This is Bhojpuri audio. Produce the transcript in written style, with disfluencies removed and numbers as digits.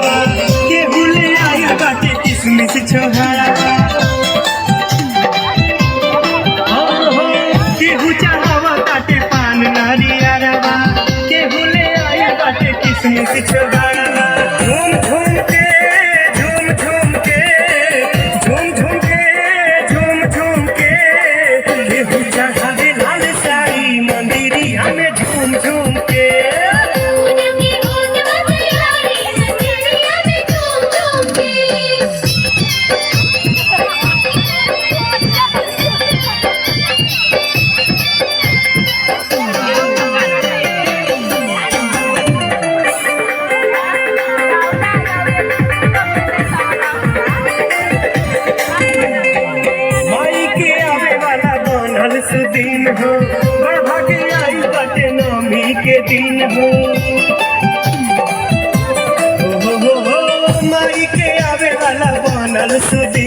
केहू ले आइल बाटे किसमिस छोहारा केहू चढ़ावा ताटे पान नारियरवा केहू ले आइल बाटे किसमिस छोहारा झूम झूम के झूम झूम के झूम झूम के झूम झूम के केहू चढ़ावे लाल साड़ी मंदिरिया में झूम झूम के दिन हो बड़ भागे आई बाटे नवमी के दिन हो माई के आवे वाला बनल सुदी